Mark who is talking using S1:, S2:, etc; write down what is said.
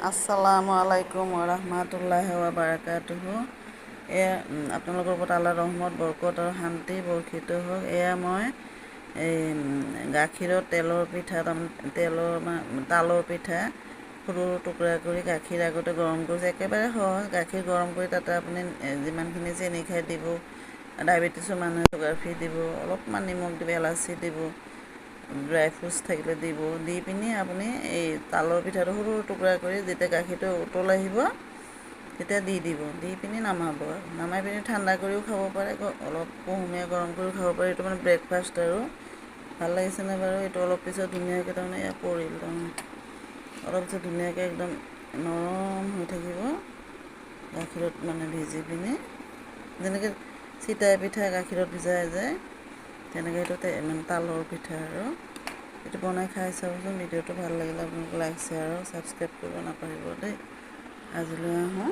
S1: আসসালামু আলাইকুম ওৰহমাতুল্লাহি ওবাৰাকাতুহু। এয়া আপোনালোকৰ ওপৰত আল্লাহৰ ৰহমত বৰকত আৰু শান্তি বৰ্ষিত হওক। এয়া মই এই গাখীৰৰ তেলৰ পিঠা তালৰ পিঠা সৰু টুকুৰা কৰি গাখীৰ আগতে গৰম কৰিছে। একেবাৰে সহজ, গাখীৰ গৰম কৰি তাতে আপুনি যিমানখিনি চেনি খাই দিব, ডায়েবেটিছৰ মানুহে চুগাৰ ফ্ৰী দিব, অলপমান নিমখ দিব, এলাচি দিব, ড্ৰাই ফ্ৰুটছ থাকিলে দিব, দি পিনি আপুনি এই তালৰ পিঠাটো সৰু সৰু টুকুৰা কৰি যেতিয়া গাখীৰটো উতল আহিব তেতিয়া দি দিব, দি পিনি নমাব। নমাই পিনি ঠাণ্ডা কৰিও খাব পাৰে, অলপ কুহুমীয়া গৰম কৰিও খাব পাৰে। এইটো মানে ব্ৰেকফাষ্ট আৰু ভাল লাগিছেনে বাৰু? এইটো অলপ পিছত ধুনীয়াকৈ তাৰমানে এয়া পৰিল, তাৰমানে অলপ পিছত ধুনীয়াকৈ একদম নৰম হৈ থাকিব গাখীৰত মানে ভিজি পিনি, যেনেকৈ চিতাই পিঠা গাখীৰত ভিজাই যায় তেনেকৈ এইটো মানে তালৰ পিঠা আৰু এইটো বনাই খাই চাবচোন। ভিডিঅ'টো ভাল লাগিলে আপোনালোকে লাইক, শ্বেয়াৰ আৰু ছাবস্ক্ৰাইব কৰিব নাপাহৰিব দেই। আজিলৈ আহোঁ।